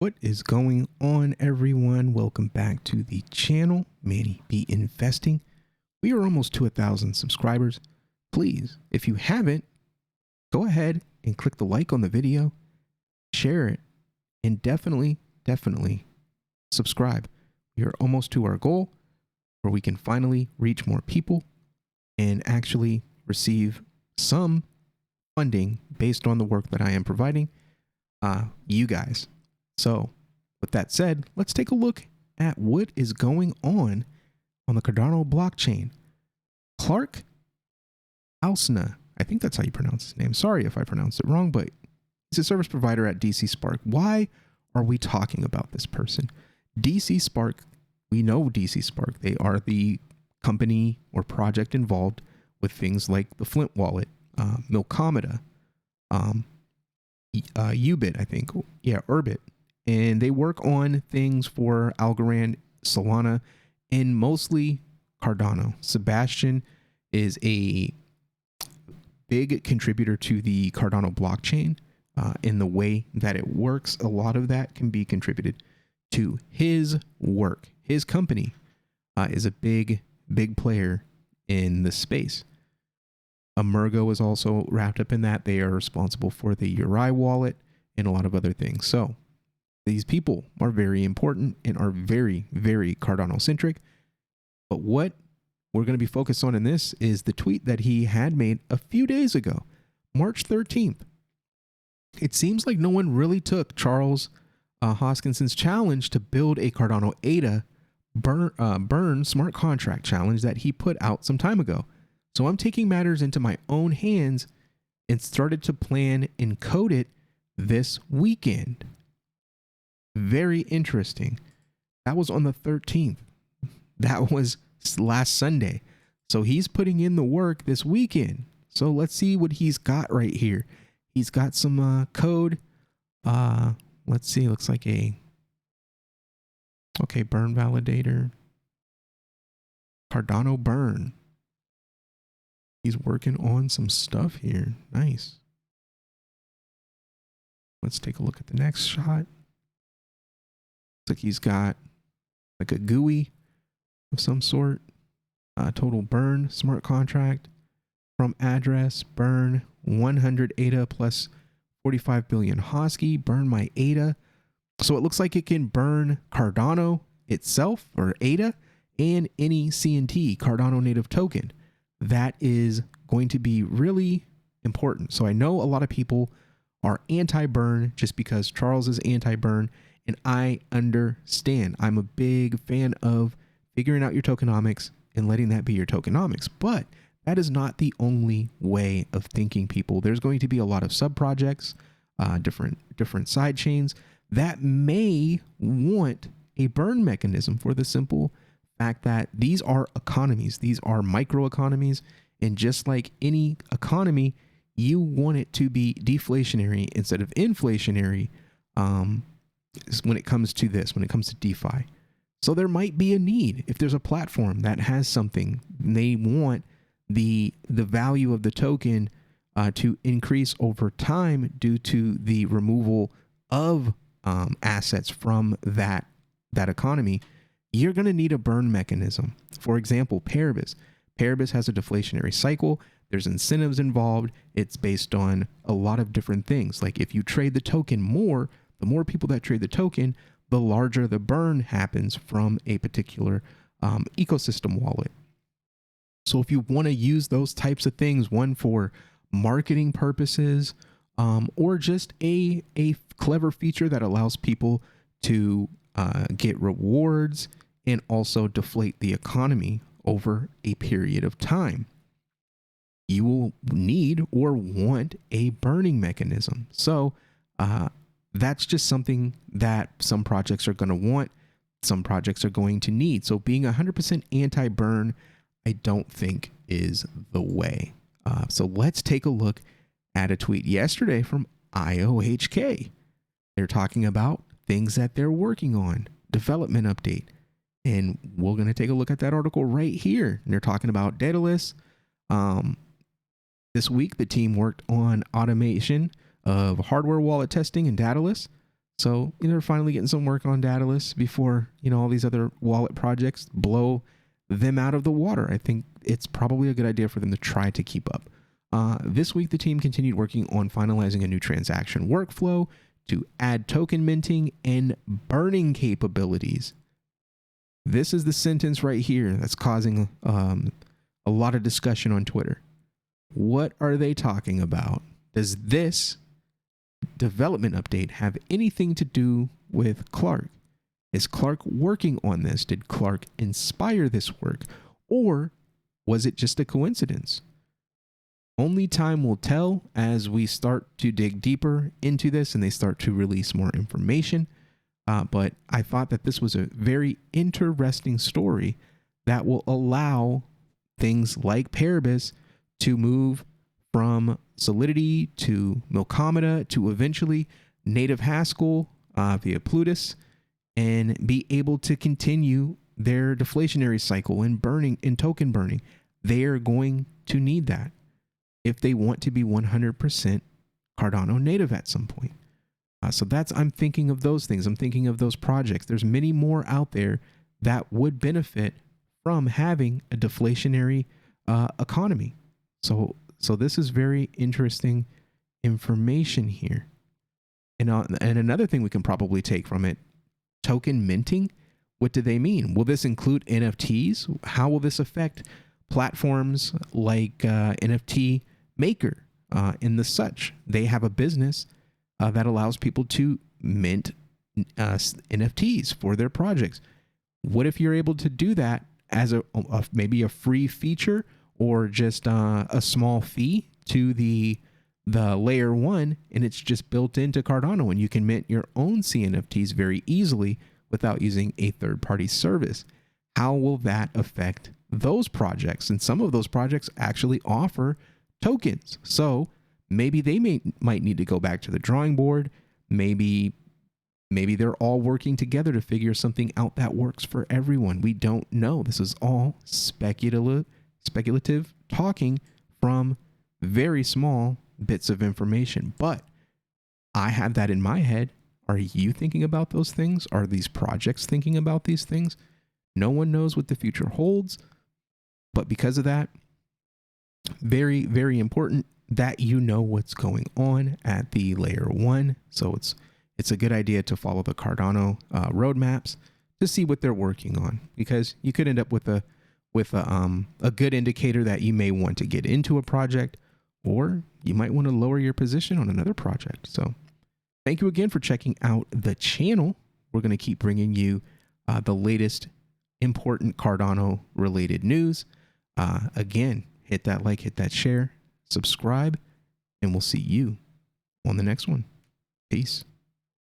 What is going on, everyone? Welcome back to the channel, Manny B Investing. We are almost to 1,000 subscribers. Please, if you haven't, go ahead and click the like on the video, share it, and definitely subscribe. We are almost to our goal where we can finally reach more people and actually receive some funding based on the work that I am providing you guys. So with that said, let's take a look at what is going on the Cardano blockchain. Clark Alsna, I think that's how you pronounce his name. Sorry if I pronounced it wrong, but he's a service provider at dcSpark. Why are we talking about this person? dcSpark, we know dcSpark. They are the company or project involved with things like the Flint wallet, Milkomeda, Ubit, I think. Yeah, Urbit. And they work on things for Algorand, Solana, and mostly Cardano. Sebastian is a big contributor to the Cardano blockchain in the way that it works. A lot of that can be contributed to his work. His company is a big player in the space. Emergo is also wrapped up in that. They are responsible for the Uri wallet and a lot of other things. So these people are very important and are very Cardano centric. But what we're going to be focused on in this is the tweet that he had made a few days ago, March 13th. It seems like no one really took Charles Hoskinson's challenge to build a Cardano ADA burn smart contract challenge that he put out some time ago. So I'm taking matters into my own hands and started to plan and code it this weekend. Very interesting. That was on the 13th. That was last Sunday. So he's putting in the work this weekend. So let's see what he's got right here. He's got some code. Let's see. Looks like burn validator. Cardano burn. He's working on some stuff here. Nice. Let's take a look at the next shot. Looks like he's got like a GUI of some sort. Total burn smart contract from address burn 100 ADA plus 45 billion Hosky. Burn my ADA. So it looks like it can burn Cardano itself or ADA and any CNT Cardano native token. That is going to be really important. So I know a lot of people are anti-burn just because Charles is anti-burn, and I understand. I'm a big fan of figuring out your tokenomics and letting that be your tokenomics, but that is not the only way of thinking, people. There's going to be a lot of sub-projects, different side chains that may want a burn mechanism for the simple fact that these are economies. These are micro economies. And just like any economy, you want it to be deflationary instead of inflationary when it comes to this, when it comes to DeFi. So there might be a need if there's a platform that has something, they want the value of the token to increase over time due to the removal of assets from that economy. You're going to need a burn mechanism. For example, Paribus. Paribus has a deflationary cycle. There's incentives involved. It's based on a lot of different things. Like if you trade the token more, the more people that trade the token, the larger the burn happens from a particular ecosystem wallet. So if you want to use those types of things, one for marketing purposes, or just a clever feature that allows people to get rewards and also deflate the economy over a period of time, you will need or want a burning mechanism. So that's just something that some projects are going to want, some projects are going to need. So being 100% anti-burn, I don't think is the way. So let's take a look at a tweet yesterday from IOHK. They're talking about things that they're working on, development update. And we're going to take a look at that article right here. And they're talking about Daedalus. This week, the team worked on automation of hardware wallet testing in Daedalus. So, they're finally getting some work on Daedalus before, all these other wallet projects blow them out of the water. I think it's probably a good idea for them to try to keep up. This week, the team continued working on finalizing a new transaction workflow to add token minting and burning capabilities. This is the sentence right here that's causing a lot of discussion on Twitter. What are they talking about? Does this development update have anything to do with Clark? Is Clark working on this? Did Clark inspire this work? Or was it just a coincidence? Only time will tell as we start to dig deeper into this and they start to release more information. But I thought that this was a very interesting story that will allow things like Paribus to move from Solidity to Milkomeda to eventually native Haskell via Plutus, and be able to continue their deflationary cycle and burning and token burning. They are going to need that if they want to be 100% Cardano native at some point. So I'm thinking of those things. I'm thinking of those projects. There's many more out there that would benefit from having a deflationary economy. So this is very interesting information here. And another thing we can probably take from it, token minting. What do they mean? Will this include NFTs? How will this affect platforms like NFT Maker and the such? They have a business that allows people to mint NFTs for their projects. What if you're able to do that as maybe a free feature or just a small fee to the layer 1, and it's just built into Cardano, and you can mint your own CNFTs very easily without using a third-party service? How will that affect those projects? And some of those projects actually offer tokens. So maybe they might need to go back to the drawing board. Maybe they're all working together to figure something out that works for everyone. We don't know. This is all speculative talking from very small bits of information. But I have that in my head. Are you thinking about those things? Are these projects thinking about these things? No one knows what the future holds. But because of that, very, very important that you know what's going on at the layer 1. So it's a good idea to follow the Cardano roadmaps to see what they're working on, because you could end up with a good indicator that you may want to get into a project, or you might want to lower your position on another project. So thank you again for checking out the channel. We're going to keep bringing you the latest important Cardano related news. Again, hit that like, hit that share, subscribe, and we'll see you on the next one. Peace.